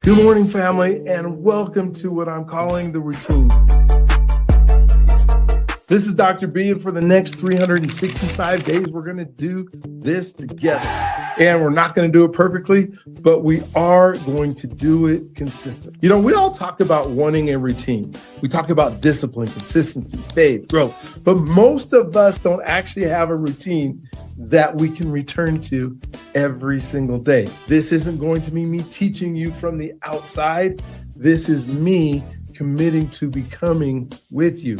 Good morning, family, and welcome to what I'm calling the routine. This is Dr. B, and for the next 365 days, we're going to do this together. And we're not going to do it perfectly, but we are going to do it consistently. You know, we all talk about wanting a routine. We talk about discipline, consistency, faith, growth, but most of us don't actually have a routine that we can return to every single day. This isn't going to be me teaching you from the outside. This is me committing to becoming with you.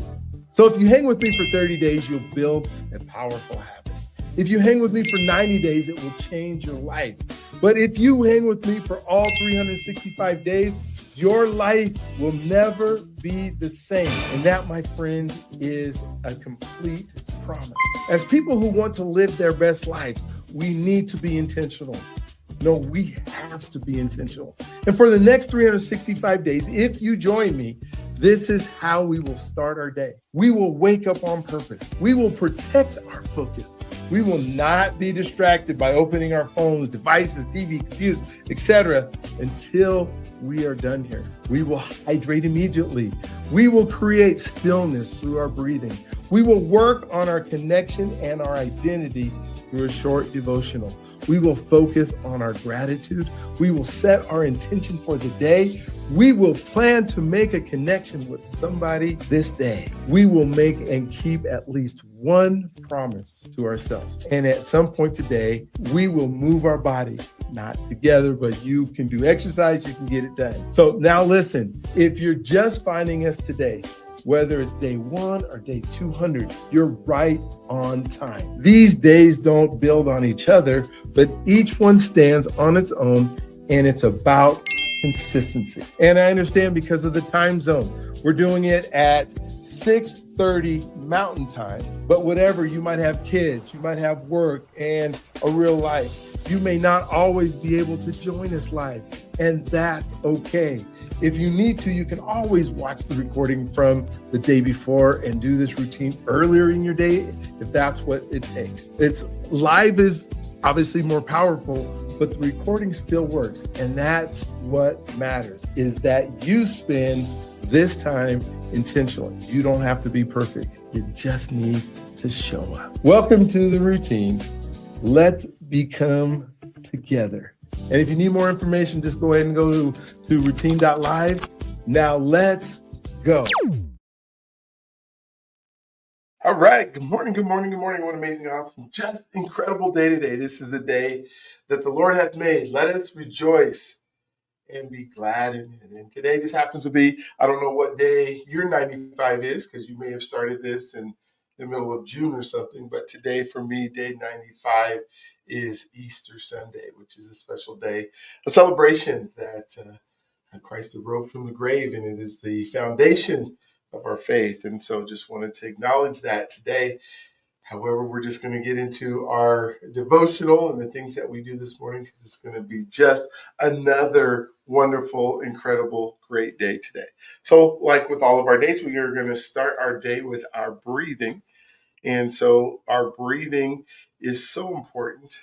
So if you hang with me for 30 days, you'll build a powerful habit. If you hang with me for 90 days, it will change your life. But if you hang with me for all 365 days, your life will never be the same. And that, my friend, is a complete promise. As people who want to live their best lives, we need to be intentional. No, we have to be intentional. And for the next 365 days, if you join me, this is how we will start our day. We will wake up on purpose. We will protect our focus. We will not be distracted by opening our phones, devices, TV, computers, etc. until we are done here. We will hydrate immediately. We will create stillness through our breathing. We will work on our connection and our identity through a short devotional. We will focus on our gratitude. We will set our intention for the day. We will plan to make a connection with somebody this day. We will make and keep at least one promise to ourselves. And at some point today, we will move our body, not together, but you can do exercise, you can get it done. So now listen, if you're just finding us today, whether it's day 1 or day 200, you're right on time. These days don't build on each other, but each one stands on its own, and it's about consistency. And I understand because of the time zone, we're doing it at 6:30 Mountain Time, but whatever, you might have kids, you might have work and a real life. You may not always be able to join us live, and that's okay. If you need to, you can always watch the recording from the day before and do this routine earlier in your day if that's what it takes. It's live is obviously more powerful, but the recording still works. And that's what matters, is that you spend this time intentionally. You don't have to be perfect. You just need to show up. Welcome to the routine. Let's become together. And if you need more information, just go ahead and go to routine.live. Now let's go. All right. Good morning. Good morning. Good morning. What amazing, awesome, just incredible day today. This is the day that the Lord hath made. Let us rejoice and be glad in it. And today just happens to be, I don't know what day your 95 is, because you may have started this in the middle of June or something. But today for me, day 95 is Easter Sunday, which is a special day, a celebration that Christ arose from the grave, and it is the foundation of our faith. And so just wanted to acknowledge that today. However, we're just going to get into our devotional and the things that we do this morning, because it's going to be just another wonderful, incredible, great day today. So like with all of our days, we are going to start our day with our breathing. And so our breathing is so important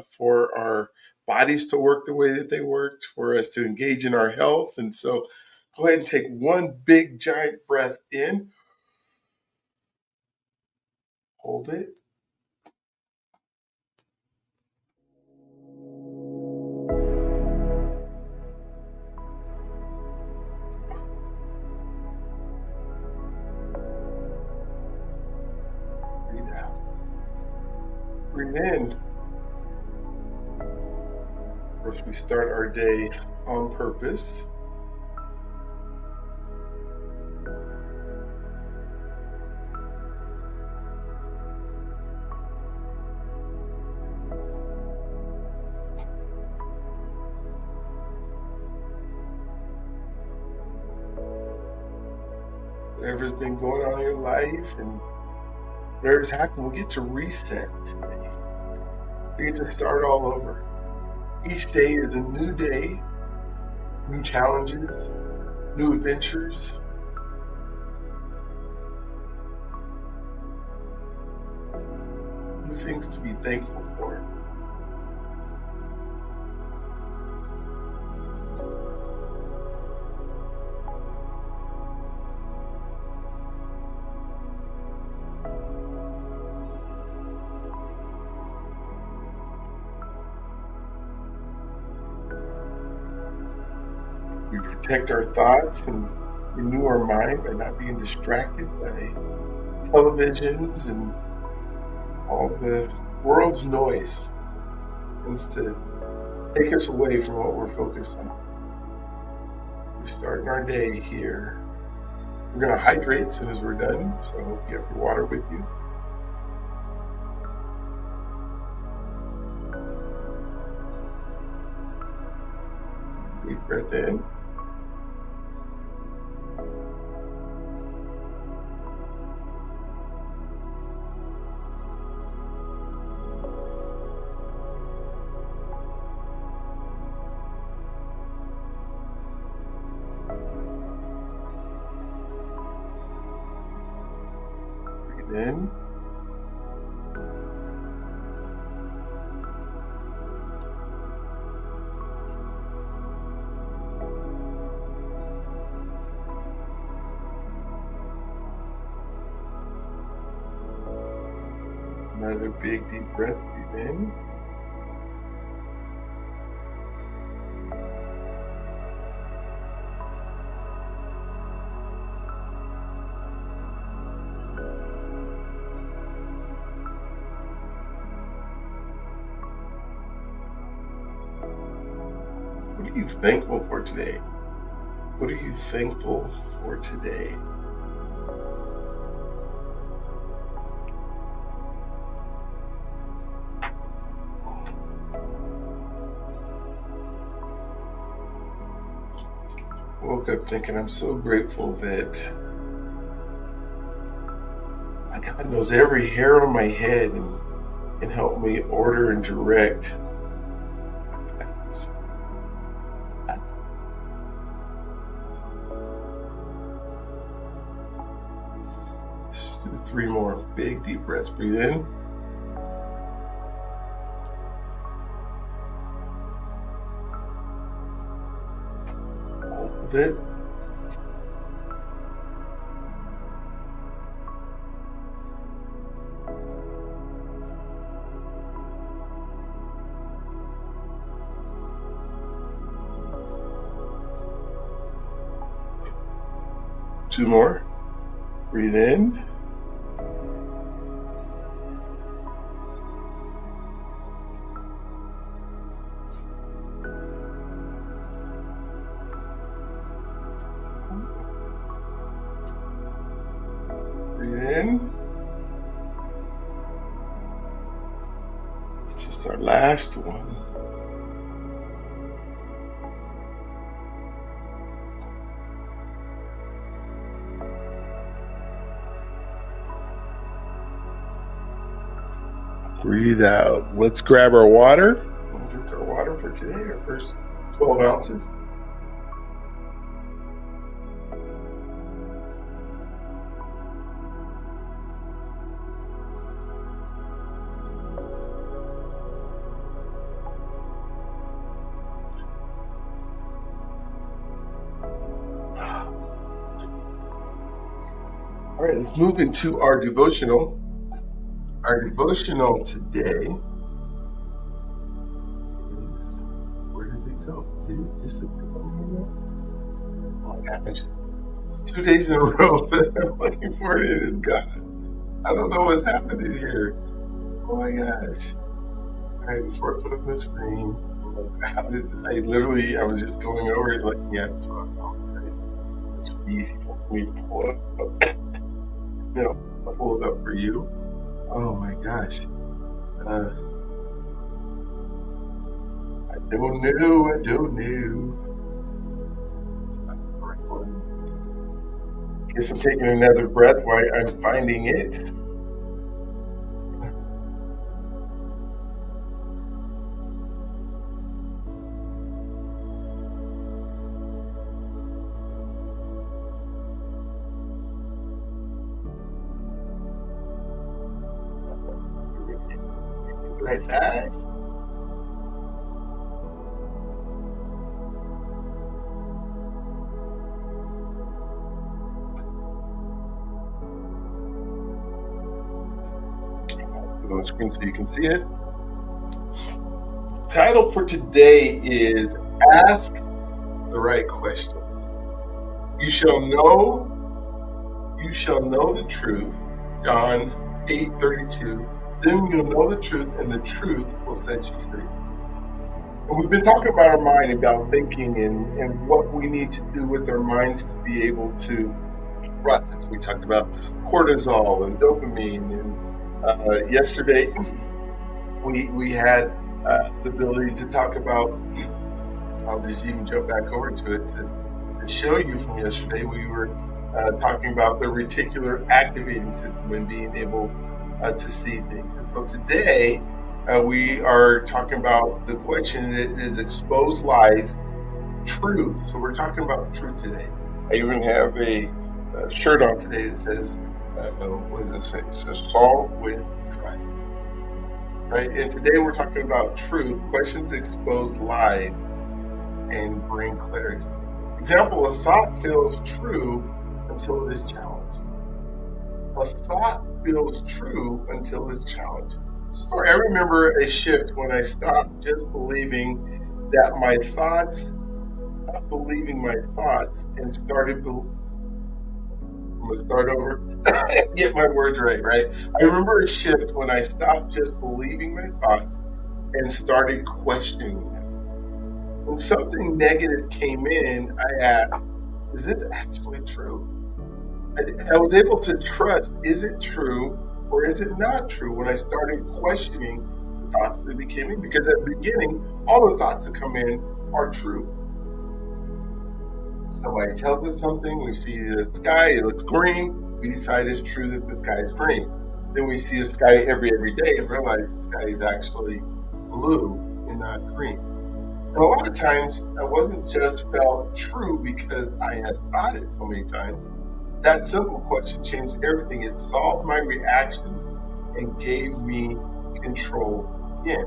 for our bodies to work the way that they work, for us to engage in our health. And so go ahead and take one big giant breath in. Hold it. Breathe out. Breathe in. First, we start our day on purpose. Whatever's been going on in your life and whatever's happened, we get to reset today. We get to start all over. Each day is a new day, new challenges, new adventures. New things to be thankful for. We protect our thoughts and renew our mind by not being distracted by televisions and all the world's noise. Tends to take us away from what we're focused on. We're starting our day here. We're going to hydrate as soon as we're done, so I hope you have your water with you. Deep breath in. Breathe in. Another big deep breath, breathe in. What are you thankful for today? What are you thankful for today? Woke up thinking I'm so grateful that my God knows every hair on my head and can help me order and direct my paths. Just do 3 more big deep breaths. Breathe in. Hold it. Two more. Breathe in. Breathe in. It's just our last one. Breathe out. Let's grab our water. We'll drink our water for today, our first 12 ounces. All right, let's move into our devotional. Our devotional today is, where did it go? Did it disappear? Oh my gosh. It's 2 days in a row that I'm looking for it. It is gone. I don't know what's happening here. Oh my gosh. All right, before I put up the screen, I was just going over it looking at it, so I apologize. It's easy for me to pull it up. I'll pull it up for you. Oh my gosh. I don't know. It's not the right one. Guess I'm taking another breath while I'm finding it. Nice eyes. Put it on the screen so you can see it. Title for today is Ask the right questions. You shall know the truth. John 8:32. Then you'll know the truth, and the truth will set you free. And we've been talking about our mind, about thinking, and what we need to do with our minds to be able to process. We talked about cortisol and dopamine, and yesterday we had the ability to talk about. I'll just even jump back over to it to show you from yesterday. We were talking about the reticular activating system and being able to see things. And so today we are talking about the question that is exposed lies, truth. So we're talking about truth today. I even have a shirt on today that says, what does it say? It says salt with trust. Right? And today we're talking about truth. Questions expose lies and bring clarity. Example, a thought feels true until it is challenged. A thought feels true until it's challenged. So I remember a shift when I stopped just believing that my thoughts, not believing my thoughts, and started I'm going to start over, get my words right? I remember a shift when I stopped just believing my thoughts and started questioning them. When something negative came in, I asked, is this actually true? I was able to trust, is it true or is it not true, when I started questioning the thoughts that became in? Because at the beginning, all the thoughts that come in are true. Somebody tells us something, we see the sky, it looks green, we decide it's true that the sky is green. Then we see the sky every day and realize the sky is actually blue and not green. And a lot of times, I wasn't just felt true because I had thought it so many times. That simple question changed everything. It solved my reactions and gave me control again.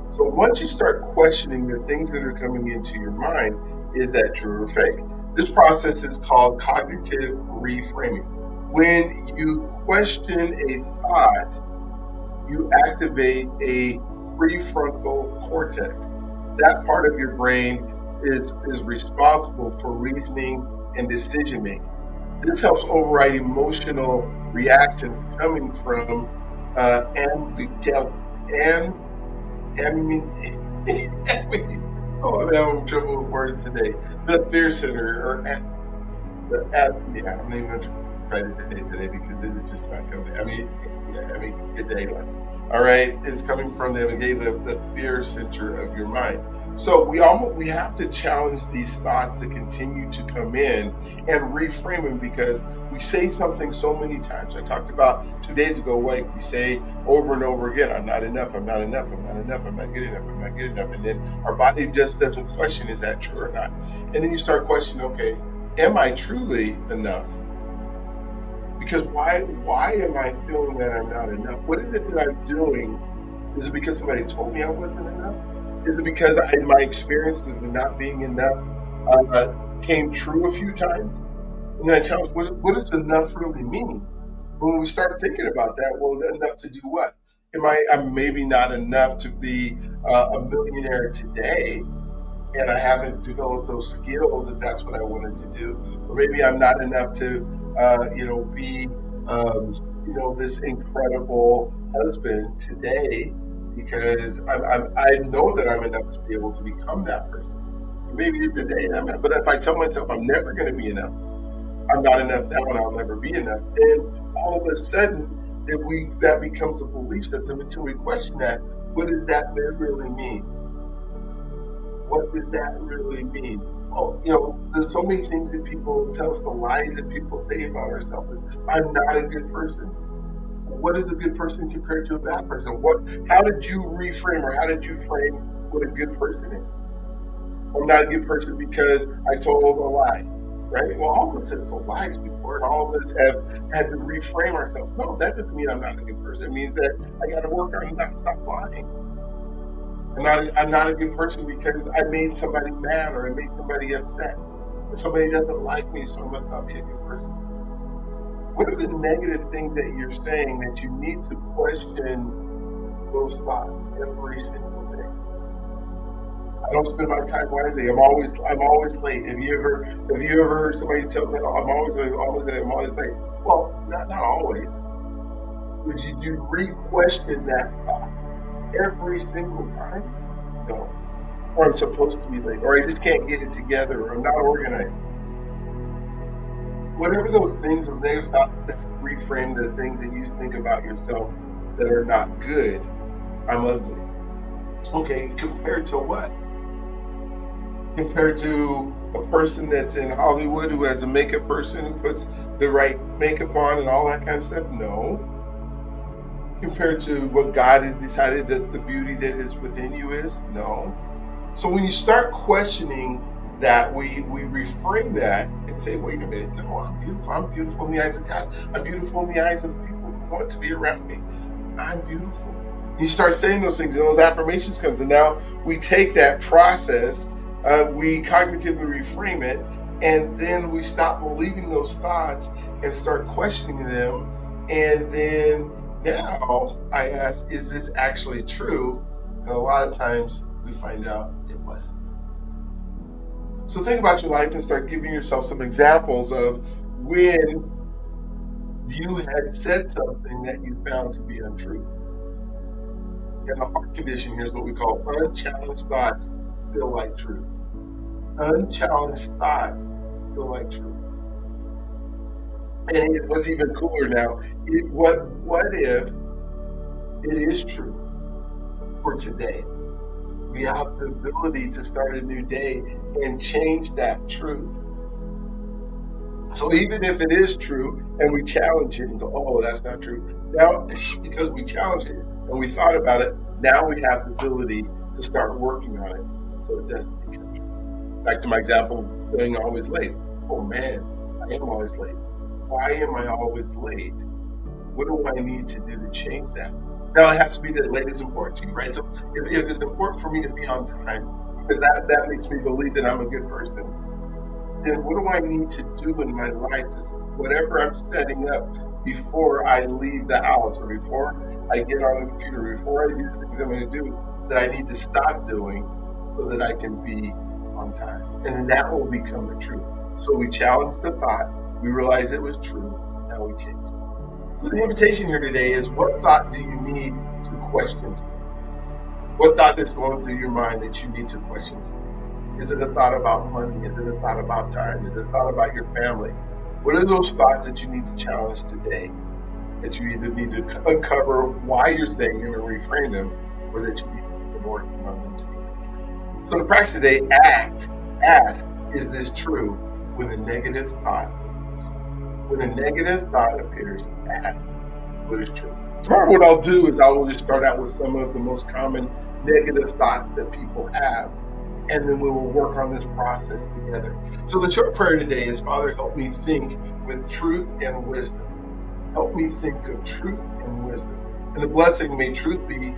So once you start questioning the things that are coming into your mind, is that true or fake? This process is called cognitive reframing. When you question a thought, you activate a prefrontal cortex. That part of your brain is responsible for reasoning and decision making. This helps override emotional reactions coming from I'm having trouble with words today. The fear center, or I don't even want to try to say it today because it's just not coming. Good day. All right, it's coming from the amygdala, the fear center of your mind. So we have to challenge these thoughts that continue to come in and reframe them, because we say something so many times. I talked about 2 days ago, we say over and over again, I'm not enough, I'm not enough, I'm not enough, I'm not good enough, I'm not good enough. And then our body just doesn't question, is that true or not? And then you start questioning, okay, am I truly enough? Because why am I feeling that I'm not enough? What is it that I'm doing? Is it because somebody told me I wasn't enough? Is it because my experiences of not being enough came true a few times? And then I challenge, what does enough really mean? When we start thinking about that, well, enough to do what? I'm maybe not enough to be a millionaire today, and I haven't developed those skills if that's what I wanted to do. Or maybe I'm not enough to, be, this incredible husband today, because I know that I'm enough to be able to become that person. Maybe today I'm not, but if I tell myself I'm never going to be enough, I'm not enough now and I'll never be enough, then all of a sudden that becomes a belief system until we question that. What does that really mean? What does that really mean? Well, there's so many things that people tell us, the lies that people say about ourselves. I'm not a good person. What is a good person compared to a bad person? How did you reframe, or how did you frame what a good person is? I'm not a good person because I told a lie, right? Well, all of us have told lies before, and all of us have had to reframe ourselves. No, that doesn't mean I'm not a good person. It means that I got to work on not stop lying. I'm not a good person because I made somebody mad or I made somebody upset. Or somebody doesn't like me, so I must not be a good person. What are the negative things that you're saying that you need to question those thoughts every single day? I don't spend my time wisely. I'm always late. Have you ever heard somebody tell me, oh, I'm always late, always late, I'm always late? Well, not always. Would you re-question that thought every single time? No. Or I'm supposed to be late, or I just can't get it together, or I'm not organized. Whatever those things, those negative thoughts that reframe the things that you think about yourself that are not good. I'm ugly. Okay, compared to what? Compared to a person that's in Hollywood who has a makeup person who puts the right makeup on and all that kind of stuff? No. Compared to what God has decided that the beauty that is within you is? No. So when you start questioning that, we reframe that and say, wait a minute, no, I'm beautiful. I'm beautiful in the eyes of God. I'm beautiful in the eyes of the people who want to be around me. I'm beautiful. You start saying those things and those affirmations comes, and now we take that process, we cognitively reframe it, and then we stop believing those thoughts and start questioning them. And then now I ask, is this actually true? And a lot of times we find out it wasn't. So think about your life and start giving yourself some examples of when you had said something that you found to be untrue. And the heart condition here is what we call unchallenged thoughts feel like truth. Unchallenged thoughts feel like truth. And what's even cooler now, what if it is true for today? We have the ability to start a new day and change that truth. So even if it is true and we challenge it and go, oh, that's not true. Now, because we challenge it and we thought about it, now we have the ability to start working on it so it doesn't become true. Back to my example of being always late. Oh man, I am always late. Why am I always late? What do I need to do to change that? Now it has to be that late is important to you, right? So if it's important for me to be on time, because that makes me believe that I'm a good person, then what do I need to do in my life to whatever I'm setting up before I leave the house or before I get on the computer, before I do the things I'm going to do that I need to stop doing so that I can be on time. And then that will become the truth. So we challenge the thought, we realize it was true, now we change it. So the invitation here today is, what thought do you need to question today? What thought is going through your mind that you need to question today? Is it a thought about money? Is it a thought about time? Is it a thought about your family? What are those thoughts that you need to challenge today? That you either need to uncover why you're saying them and reframe them, or that you need to be working on them to be true. So the practice today, ask, is this true when a negative thought appears? When a negative thought appears, ask, what is true? Tomorrow what I'll do is I will just start out with some of the most common negative thoughts that people have, and then we will work on this process together. So the short prayer today is, Father, help me think with truth and wisdom. Help me think of truth and wisdom. And the blessing, may truth be,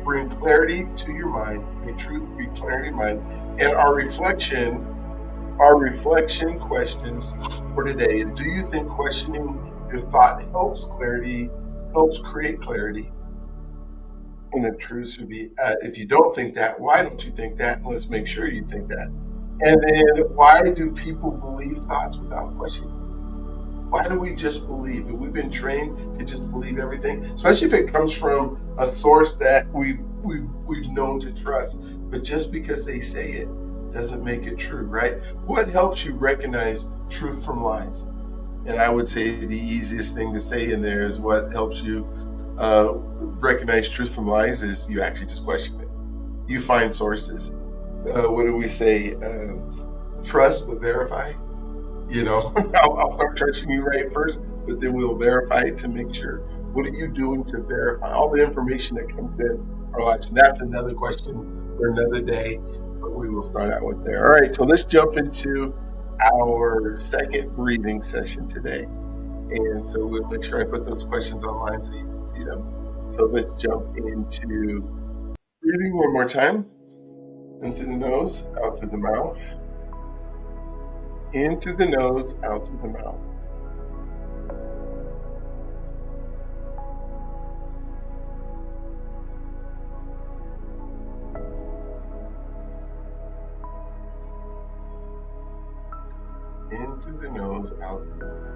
bring clarity to your mind. May truth be clarity in mind. And our reflection questions for today is, do you think questioning your thought helps create clarity? And the truth should be, if you don't think that, why don't you think that? And let's make sure you think that. And then, why do people believe thoughts without questioning? Why do we just believe? Have we been trained to just believe everything? Especially if it comes from a source that we've known to trust. But just because they say it doesn't make it true, right? What helps you recognize truth from lies? And I would say the easiest thing to say in there is, what helps you recognize truth from lies is you actually just question it. You find sources. What do we say? Trust but verify. I'll start trusting you right first, but then we'll verify it to make sure. What are you doing to verify all the information that comes in our lives? And that's another question for another day, but we will start out with there. All right, so let's jump into our second breathing session today. And so we'll make sure I put those questions online so you can see them. So let's jump into breathing one more time. Into the nose, out through the mouth. In through the nose, out through the mouth. In through the nose, out through the mouth.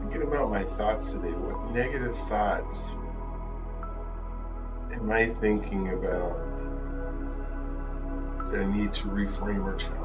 Thinking about my thoughts today, what negative thoughts am I thinking about that I need to reframe or challenge?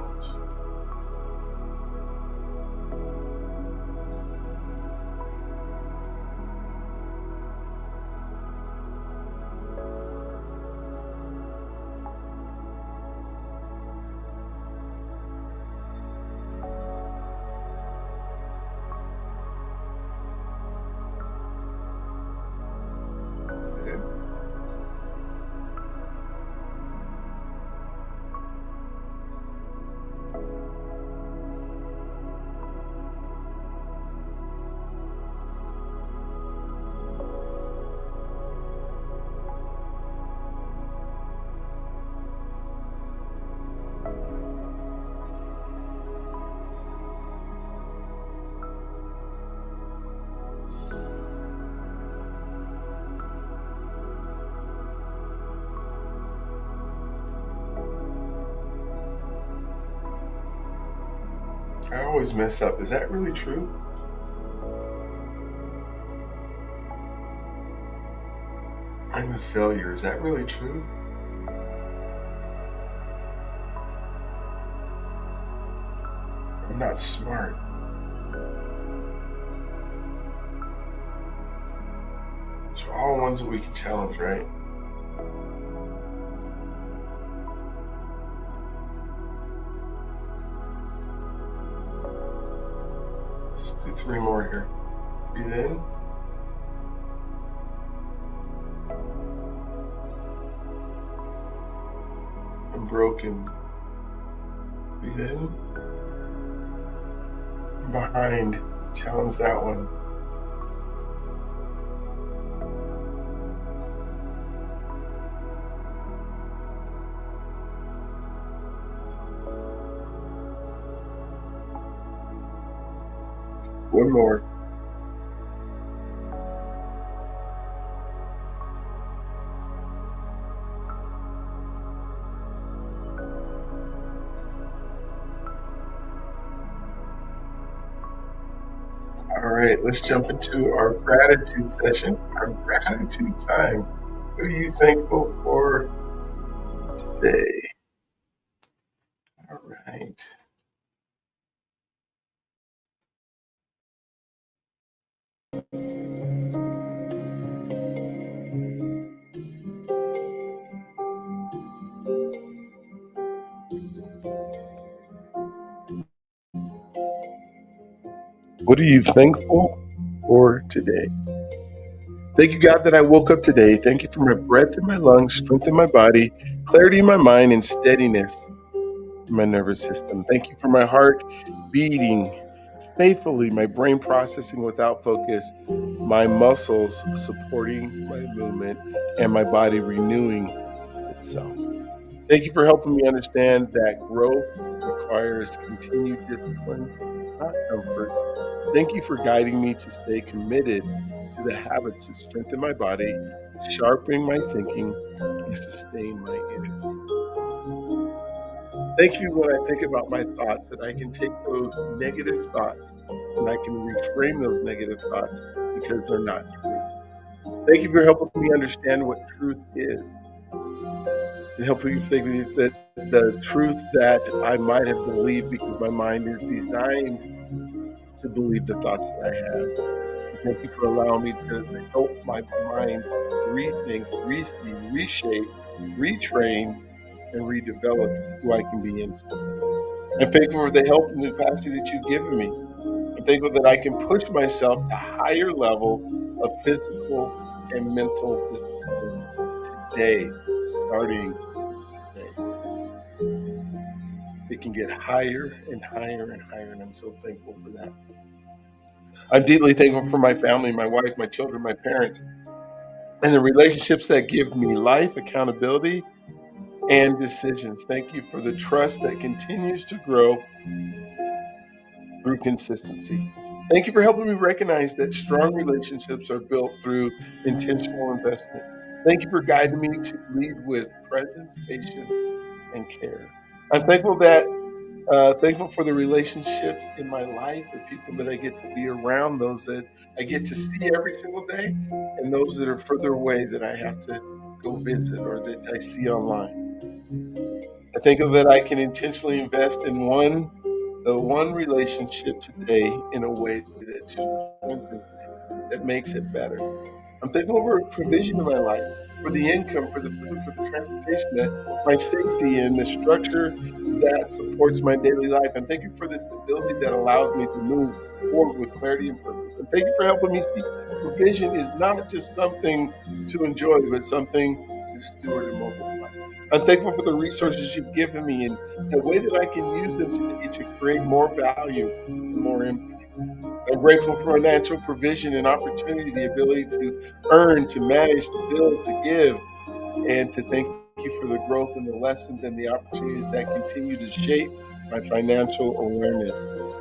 I always mess up. Is that really true? I'm a failure. Is that really true? I'm not smart. These are all ones that we can challenge, right? Let's do 3 more here. Breathe in. I'm broken. Breathe in. I'm behind. Challenge that one. One more. All right, let's jump into our gratitude session, our gratitude time. What are you thankful for today? All right. What are you thankful for today? Thank you, God, that I woke up today. Thank you for my breath in my lungs, strength in my body, clarity in my mind, and steadiness in my nervous system. Thank you for my heart beating faithfully, my brain processing without focus, my muscles supporting my movement, and my body renewing itself. Thank you for helping me understand that growth requires continued discipline, not comfort. Thank you for guiding me to stay committed to the habits that strengthen my body, sharpen my thinking, and sustain my energy. Thank you when I think about my thoughts that I can take those negative thoughts and I can reframe those negative thoughts because they're not true. Thank you for helping me understand what truth is and helping you think that the truth that I might have believed because my mind is designed to believe the thoughts that I have. Thank you for allowing me to help my mind rethink, reshape, retrain, and redevelop who I can be into. I'm thankful for the health and the capacity that you've given me. I'm thankful that I can push myself to higher level of physical and mental discipline today, starting today. It can get higher and higher and higher, and I'm so thankful for that. I'm deeply thankful for my family, my wife, my children, my parents, and the relationships that give me life, accountability, and decisions. Thank you for the trust that continues to grow through consistency. Thank you for helping me recognize that strong relationships are built through intentional investment. Thank you for guiding me to lead with presence, patience, and care. I'm thankful for the relationships in my life, the people that I get to be around, those that I get to see every single day, and those that are further away that I have to go visit or that I see online. I think of that I can intentionally invest in one relationship today in a way that strengthens it, that makes it better. I'm thankful for provision in my life, for the income, for the food, for the transportation, that my safety and the structure that supports my daily life. And thank you for the stability that allows me to move forward with clarity and purpose. And thank you for helping me see provision is not just something to enjoy, but something to steward and multiply. I'm thankful for the resources you've given me and the way that I can use them today to create more value and more impact. I'm grateful for financial provision and opportunity, the ability to earn, to manage, to build, to give, and to thank you for the growth and the lessons and the opportunities that continue to shape my financial awareness.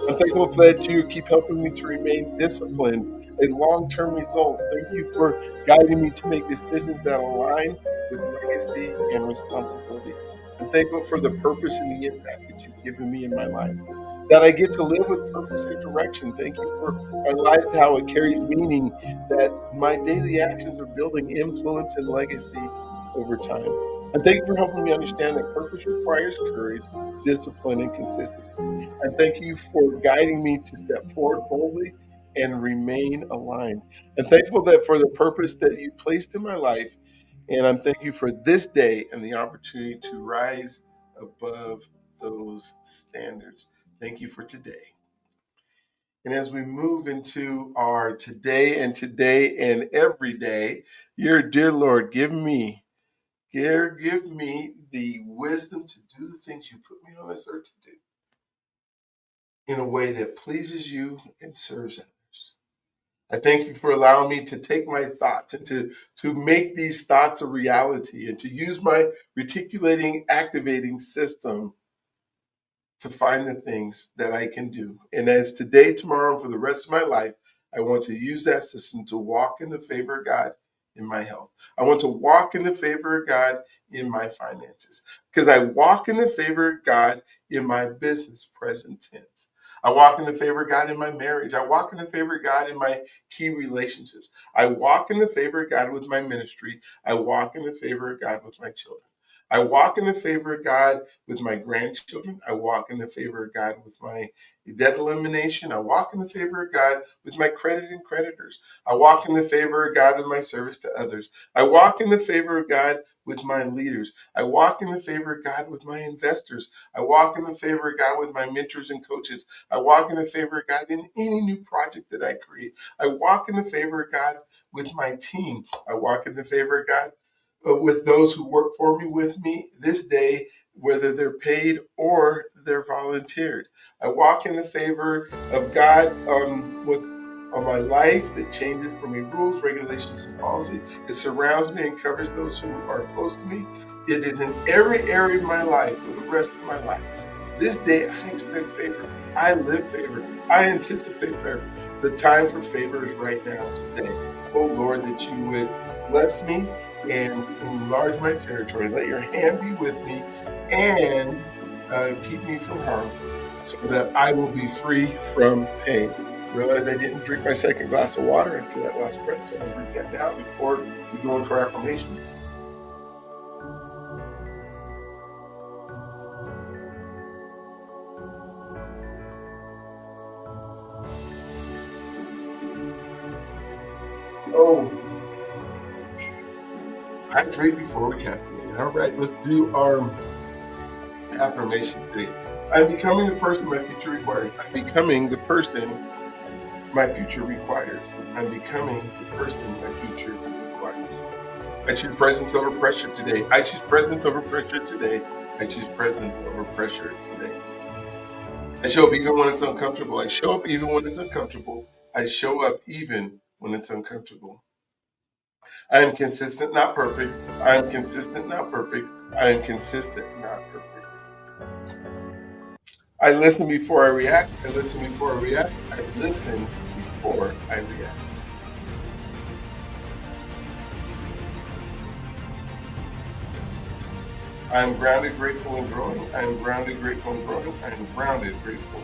I'm thankful that you keep helping me to remain disciplined and long-term results. Thank you for guiding me to make decisions that align with legacy and responsibility. I'm thankful for the purpose and the impact that you've given me in my life, that I get to live with purpose and direction. Thank you for my life, how it carries meaning, that my daily actions are building influence and legacy over time. And thank you for helping me understand that purpose requires courage, discipline, and consistency. And thank you for guiding me to step forward boldly and remain aligned. And thankful that for the purpose that you placed in my life. And I'm thank you for this day and the opportunity to rise above those standards. Thank you for today. And as we move into our today and every day, your dear Lord, give me the wisdom to do the things you put me on this earth to do in a way that pleases you and serves others. I thank you for allowing me to take my thoughts and to make these thoughts a reality and to use my reticulating activating system to find the things that I can do. And as today, tomorrow, and for the rest of my life, I want to use that system to walk in the favor of God in my health. I want to walk in the favor of God in my finances because I walk in the favor of God in my business, present tense. I walk in the favor of God in my marriage. I walk in the favor of God in my key relationships. I walk in the favor of God with my ministry. I walk in the favor of God with my children. I walk in the favor of God with my grandchildren. I walk in the favor of God with my debt elimination. I walk in the favor of God with my credit and creditors. I walk in the favor of God with my service to others. I walk in the favor of God with my leaders. I walk in the favor of God with my investors. I walk in the favor of God with my mentors and coaches. I walk in the favor of God in any new project that I create. I walk in the favor of God with my team. I walk in the favor of God with those who work for me with me this day, whether they're paid or they're volunteered. I walk in the favor of God on my life that changes for me rules, regulations, and policy. It surrounds me and covers those who are close to me. It is in every area of my life for the rest of my life. This day, I expect favor. I live favor. I anticipate favor. The time for favor is right now, today. Oh Lord, that you would bless me and enlarge my territory. Let your hand be with me and keep me from harm so that I will be free from pain. Realize I didn't drink my second glass of water after that last breath, so I'm going to drink that now before we go into our affirmation. Oh, hydrate before we caffeinate. All right, let's do our Affirmation today. I'm becoming the person my future requires. I'm becoming the person my future requires. I'm becoming the person my future requires. I choose presence over pressure today. I choose presence over pressure today. I choose presence over pressure today. I show up even when it's uncomfortable. I show up even when it's uncomfortable. I show up even when it's uncomfortable. I am consistent, not perfect. I am consistent, not perfect. I am consistent, not perfect. I listen before I react. I listen before I react. I listen before I react. I am grounded, grateful, and growing. I am grounded, grateful, and growing. I am grounded, grateful.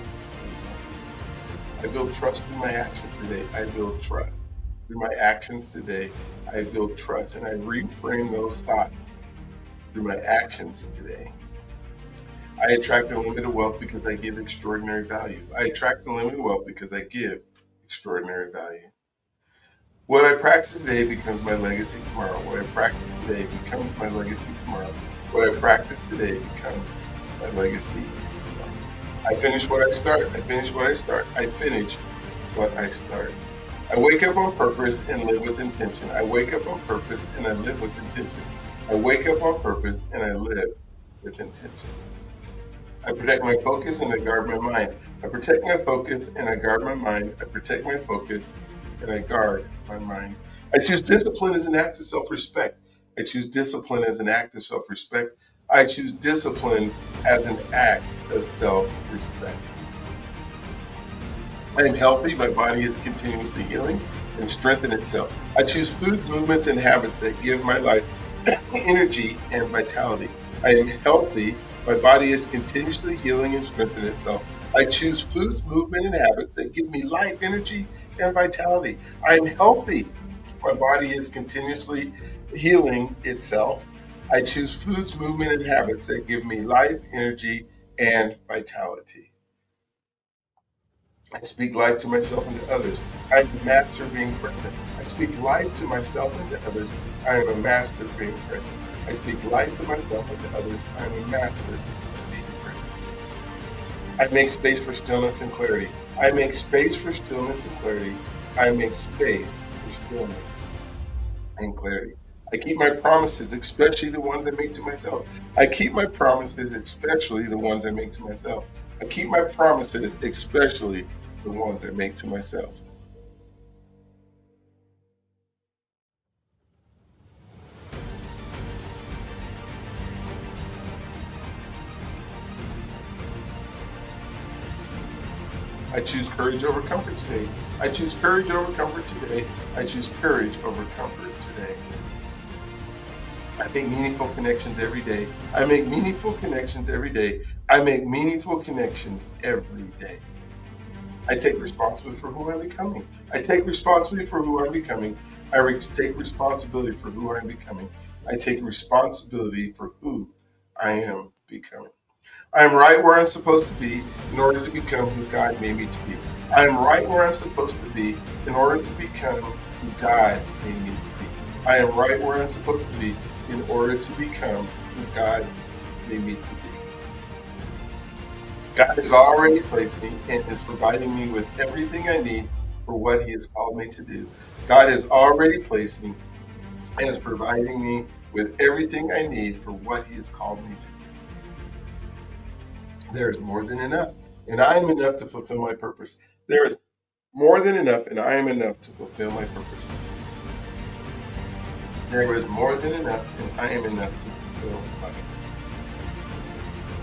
I build trust through my actions today. I build trust through my actions today. I build trust, and I reframe those thoughts through my actions today. I attract unlimited wealth because I give extraordinary value. I attract unlimited wealth because I give extraordinary value. What I practice today becomes my legacy tomorrow. What I practice today becomes my legacy tomorrow. What I practice today becomes my legacy tomorrow. I finish what I start. I finish what I start. I finish what I start. I wake up on purpose and live with intention. I wake up on purpose and I live with intention. I wake up on purpose and I live with intention. I protect my focus and I guard my mind. I protect my focus and I guard my mind. I protect my focus and I guard my mind. I choose discipline as an act of self-respect. I choose discipline as an act of self-respect. I choose discipline as an act of self-respect. I am healthy. My body is continuously healing and strengthening itself. I choose foods, movements, and habits that give my life energy and vitality. I am healthy. My body is continuously healing and strengthening itself. I choose foods, movement, and habits that give me life, energy, and vitality. I am healthy. My body is continuously healing itself. I choose foods, movement, and habits that give me life, energy, and vitality. I speak life to myself and to others. I am a master of being present. I speak life to myself and to others. I am a master of being present. I speak life to myself and to others. I am a master of being present. I make space for stillness and clarity. I make space for stillness and clarity. I make space for stillness and clarity. I keep my promises, especially the ones I make to myself. I keep my promises, especially the ones I make to myself. I keep my promises, especially the ones I make to myself. I choose courage over comfort today. I choose courage over comfort today. I choose courage over comfort today. I make meaningful connections every day. I make meaningful connections every day. I make meaningful connections every day. I take responsibility for who I'm becoming. I take responsibility for who I'm becoming. Take responsibility for who I'm becoming. I take responsibility for who I am becoming. I am right where I'm supposed to be in order to become who God made me to be. I am right where I'm supposed to be in order to become who God made me to be. I am right where I'm supposed to be in order to become who God made me to be. God has already placed me and is providing me with everything I need for what He has called me to do. God has already placed me and is providing me with everything I need for what He has called me to do. There is more than enough, and I am enough to fulfill my purpose. There is more than enough, and I am enough to fulfill my purpose. There is more than enough, and I am enough to fulfill my purpose.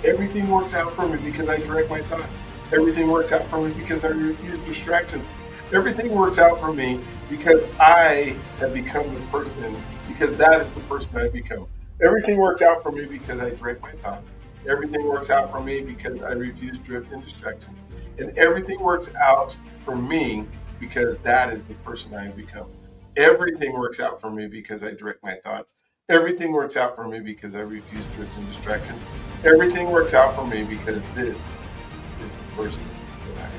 Everything works out for me because I direct my thoughts. Everything works out for me because I refuse distractions. Everything works out for me because I have become the person, because that is the person I've become. Everything works out for me because I direct my thoughts. Everything works out for me because I refuse drift and distractions. And everything works out for me because that is the person I have become. Everything works out for me because I direct my thoughts. Everything works out for me because I refuse drift and distractions. Everything works out for me because this is the person that I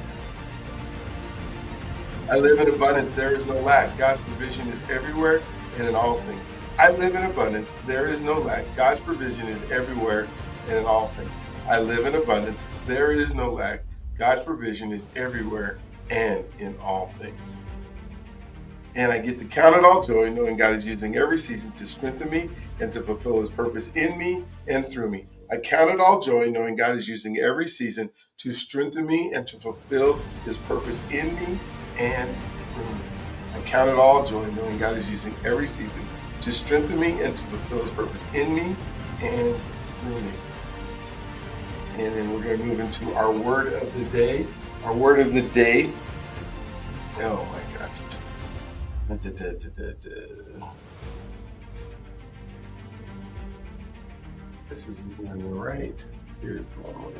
am. I live in abundance. There is no lack. God's provision is everywhere and in all things. I live in abundance. There is no lack. God's provision is everywhere and in all things. I live in abundance. There is no lack. God's provision is everywhere and in all things. And I get to count it all joy, knowing God is using every season to strengthen me and to fulfill his purpose in me and through me. I count it all joy, knowing God is using every season to strengthen me and to fulfill his purpose in me and through me. I count it all joy, knowing God is using every season to strengthen me and to fulfill his purpose in me and through me. And then we're going to move into our word of the day. Our word of the day. Oh my gosh. This isn't going right. Here's the one.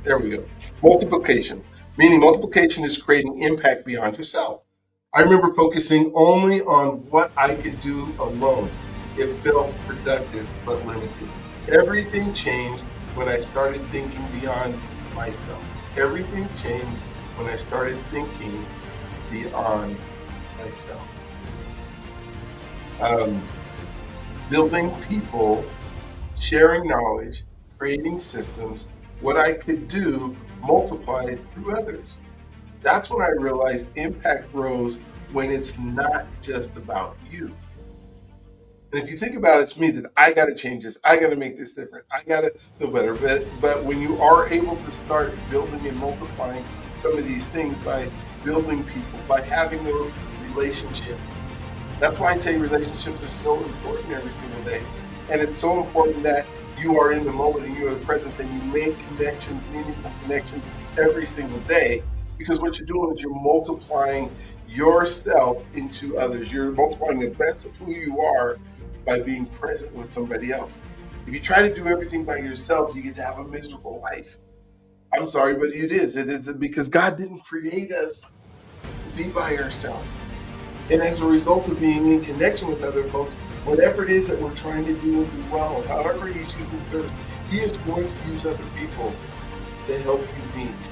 There we go. Multiplication. Meaning multiplication is creating impact beyond yourself. I remember focusing only on what I could do alone. It felt productive but limited. Everything changed when I started thinking beyond myself. Everything changed when I started thinking beyond myself. Building people, sharing knowledge, creating systems, what I could do multiplied through others. That's when I realized impact grows when it's not just about you. And if you think about it, it's me that I got to change this. I got to make this different. I got to feel better. But when you are able to start building and multiplying some of these things by building people, by having those relationships, that's why I say relationships are so important every single day. And it's so important that you are in the moment and you are present and you make connections, meaningful connections every single day. Because what you're doing is you're multiplying yourself into others. You're multiplying the best of who you are by being present with somebody else. If you try to do everything by yourself, you get to have a miserable life. I'm sorry, but it is. It is because God didn't create us to be by ourselves. And as a result of being in connection with other folks, whatever it is that we're trying to do and do well, however he's using service, he is going to use other people to help you meet.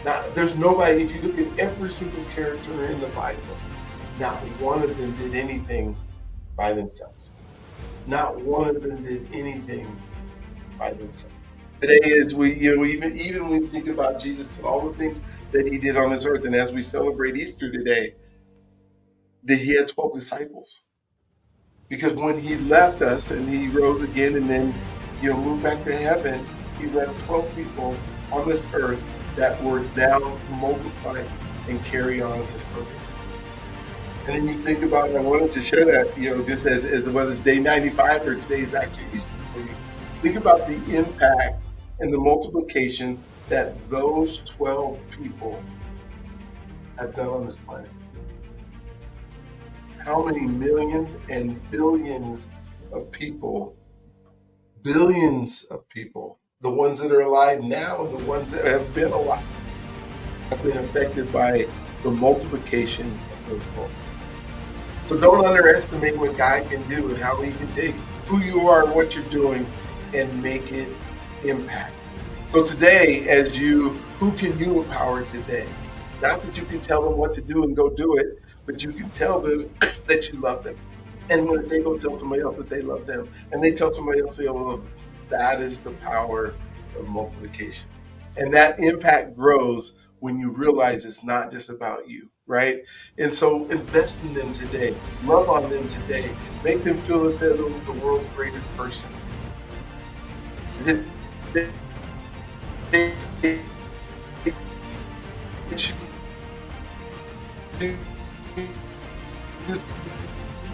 Now, there's nobody, if you look at every single character in the Bible, not one of them did anything by themselves. Not one of them did anything by themselves. Today, as we, even when we think about Jesus and all the things that he did on this earth, and as we celebrate Easter today, that he had 12 disciples. Because when he left us and he rose again and then, moved back to heaven, he left 12 people on this earth that were now to multiply and carry on his purpose. And then you think about it, I wanted to share that, just as whether it's day 95 or today's actually Easter for you. Think about the impact and the multiplication that those 12 people have done on this planet. How many millions and billions of people, the ones that are alive now, the ones that have been alive, have been affected by the multiplication of those folks. So don't underestimate what God can do and how he can take who you are and what you're doing and make it impact. So today, who can you empower today? Not that you can tell them what to do and go do it, but you can tell them that you love them. And when they go tell somebody else that they love them, and they tell somebody else they love them, that is the power of multiplication. And that impact grows when you realize it's not just about you, right? And so invest in them today. Love on them today. Make them feel that they're the world's greatest person.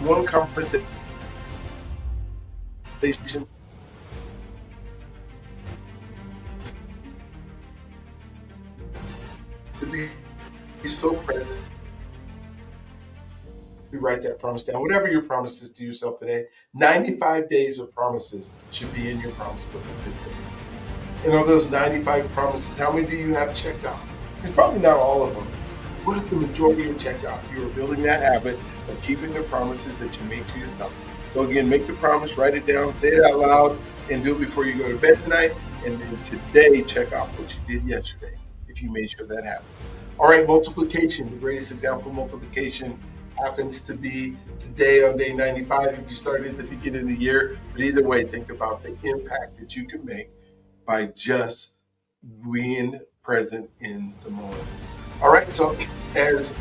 One conversation to be so present. You write that promise down. Whatever your promise is to yourself today, 95 days of promises should be in your promise book. And of those 95 promises, how many do you have checked off? It's probably not all of them. What if the majority are checked off? You are building that habit of keeping the promises that you make to yourself. So again, make the promise, write it down, say it out loud, and do it before you go to bed tonight. And then today, check off what you did yesterday, if you made sure that happens. All right, multiplication. The greatest example of multiplication happens to be today on day 95 if you started at the beginning of the year. But either way, think about the impact that you can make by just being present in the moment. All right, so as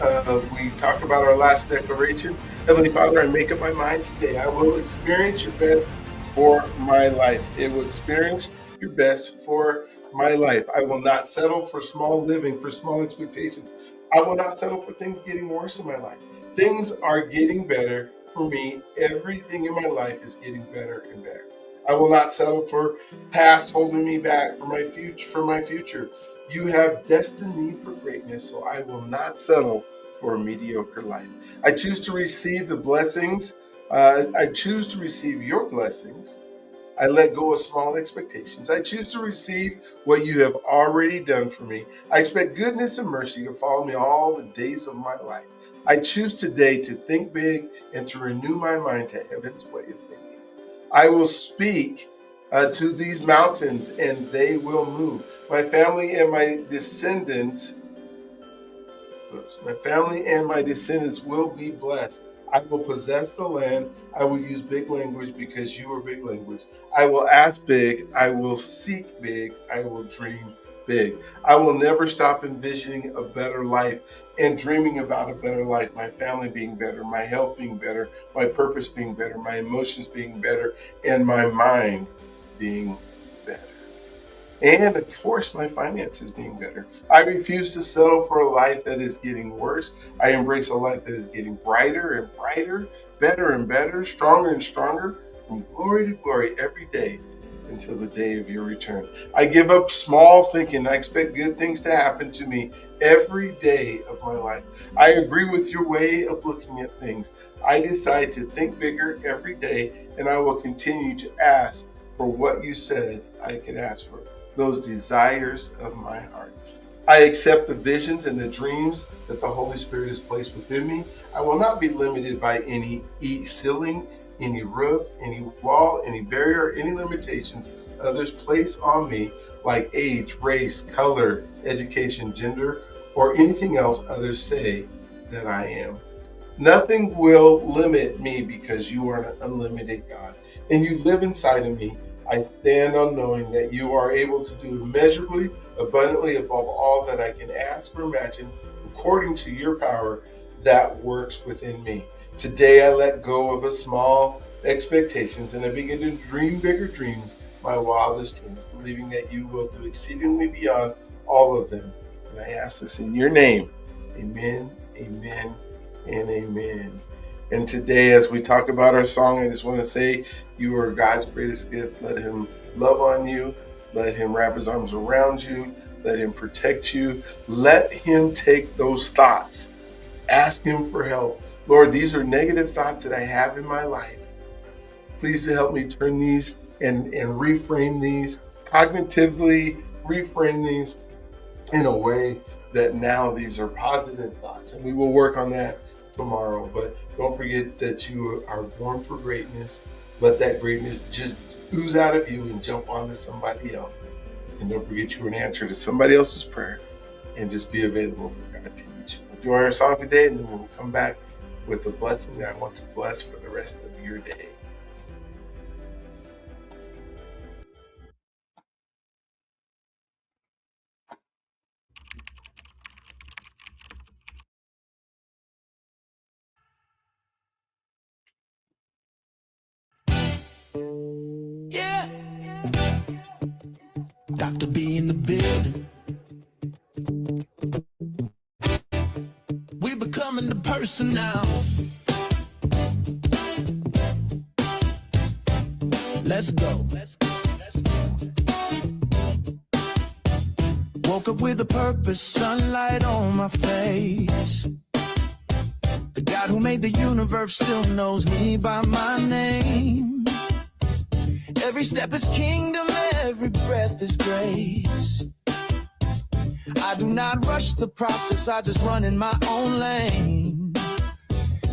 we talk about our last declaration, Heavenly Father, I make up my mind today. I will experience your best for my life. It will experience your best for my life. I will not settle for small living, for small expectations. I will not settle for things getting worse in my life. Things are getting better for me. Everything in my life is getting better and better. I will not settle for past holding me back for my future. You have destined me for greatness, so I will not settle for a mediocre life. I choose to receive the blessings. I choose to receive your blessings. I let go of small expectations. I choose to receive what you have already done for me. I expect goodness and mercy to follow me all the days of my life. I choose today to think big and to renew my mind to heaven's way of thinking. I will speak to these mountains and they will move. My family and my descendants will be blessed. I will possess the land. I will use big language because you are big language. I will ask big. I will seek big. I will dream big. I will never stop envisioning a better life and dreaming about a better life. My family being better, my health being better, my purpose being better, my emotions being better, and my mind being better. And of course, my finances being better. I refuse to settle for a life that is getting worse. I embrace a life that is getting brighter and brighter, better and better, stronger and stronger, from glory to glory every day until the day of your return. I give up small thinking. I expect good things to happen to me every day of my life. I agree with your way of looking at things. I decide to think bigger every day, and I will continue to ask for what you said I could ask for, those desires of my heart. I accept the visions and the dreams that the Holy Spirit has placed within me. I will not be limited by any ceiling, any roof, any wall, any barrier, any limitations others place on me, like age, race, color, education, gender, or anything else others say that I am. Nothing will limit me because you are an unlimited God and you live inside of me. I stand on knowing that you are able to do immeasurably, abundantly above all that I can ask or imagine, according to your power that works within me. Today I let go of a small expectations and I begin to dream bigger dreams, my wildest dreams, believing that you will do exceedingly beyond all of them. And I ask this in your name. Amen, amen, and amen. And today, as we talk about our song, I just want to say you are God's greatest gift. Let him love on you. Let him wrap his arms around you. Let him protect you. Let him take those thoughts. Ask him for help. Lord, these are negative thoughts that I have in my life. Please to help me turn these and reframe these, cognitively reframe these in a way that now these are positive thoughts. And we will work on that tomorrow. But don't forget that you are born for greatness. Let that greatness just ooze out of you and jump onto somebody else. And don't forget you are an answer to somebody else's prayer. And just be available for God to teach you. Enjoy our song today, and then we'll come back with a blessing that I want to bless for the rest of your day. Yeah. Dr.B in the building. We're becoming the person now. Let's go. Woke up with a purpose, sunlight on my face. The God who made the universe still knows me by my name. Every step is kingdom, every breath is grace. I do not rush the process, I just run in my own lane.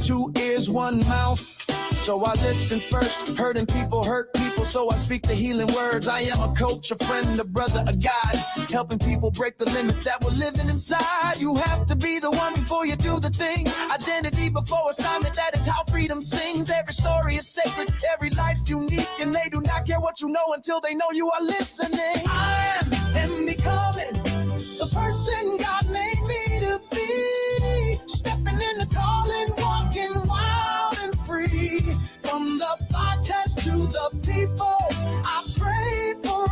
2 ears, 1 mouth, So I listen first. Hurting people hurt people, so I speak the healing words. I am a coach, a friend, a brother, a guide, helping people break the limits that were living inside. You have to be the one before you do the thing. Identity before assignment, that is how freedom sings. Every story is sacred, every life unique, and they do not care what you know until they know you are listening. I am becoming the person God made me to be. Stepping in the calling, walking wild and free. From the podcast to the people, I pray for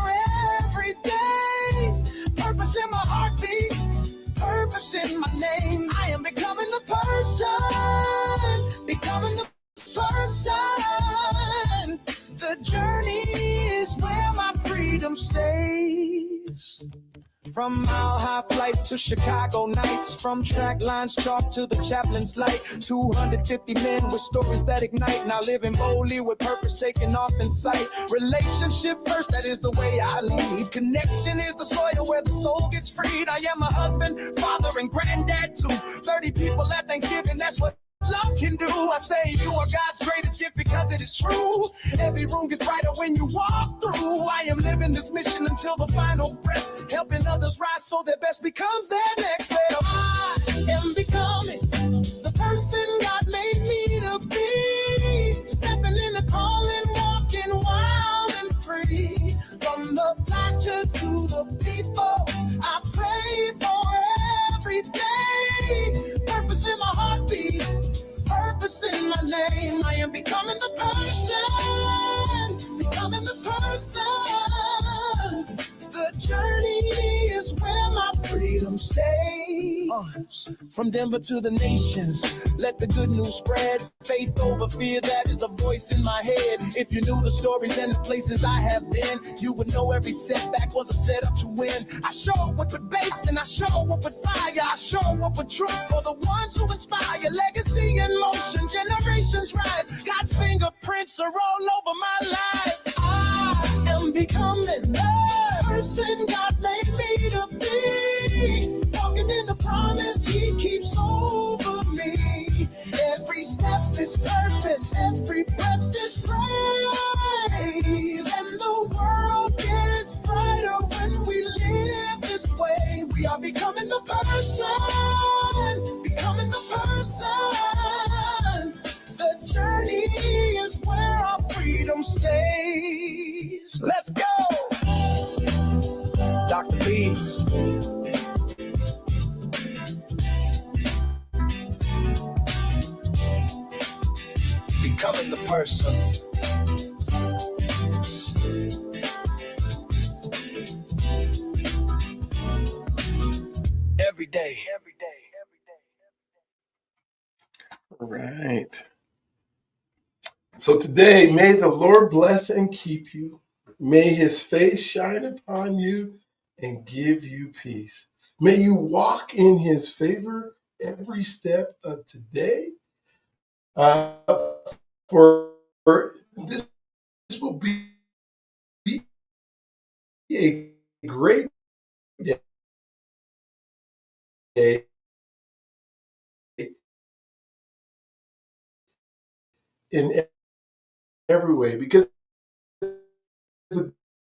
every day. Purpose in my heartbeat, purpose in my name. I am becoming the person, becoming the person. The journey is where my freedom stays. From mile-high flights to Chicago nights, from track lines chalk to the chaplain's light. 250 men with stories that ignite, now living boldly with purpose taking off in sight. Relationship first, that is the way I lead. Connection is the soil where the soul gets freed. I am a husband, father, and granddad too. 30 people at Thanksgiving, that's what love can do. I say you are God's greatest gift because it is true. Every room gets brighter when you walk through. I am living this mission until the final breath, helping others rise so their best becomes their next step. I am becoming the person God made me to be. Stepping in the calling, walking wild and free. From the pastures to the people, I pray for every day. Purpose in my heartbeat, purpose in my name. I am becoming the person, becoming the person. The journey is where my freedom stays. From Denver to the nations, let the good news spread. Faith over fear, that is the voice in my head. If you knew the stories and the places I have been, you would know every setback was a setup to win. I show up with bass and I show up with fire. I show up with truth for the ones who inspire. Legacy in motion, generations rise. God's fingerprints are all over my life. I am becoming the person God made me to be. Walking in the promise He keeps over me. Every step is purpose, every breath is praise. And the world gets brighter when we live this way. We are becoming the person, becoming the person. The journey is where our freedom stays. Let's go! Dr.B. Becoming the person. Every day. All right. So today, may the Lord bless and keep you. May His face shine upon you and give you peace. May you walk in His favor every step of today. For this will be a great day in every way, because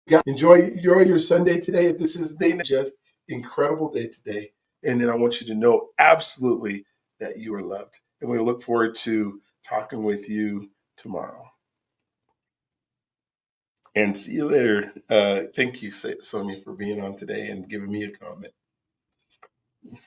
God, enjoy your Sunday today. If this is just incredible day today, and then I want you to know absolutely that you are loved, and we look forward to talking with you tomorrow. And see you later. Thank you, Sonia, for being on today and giving me a comment.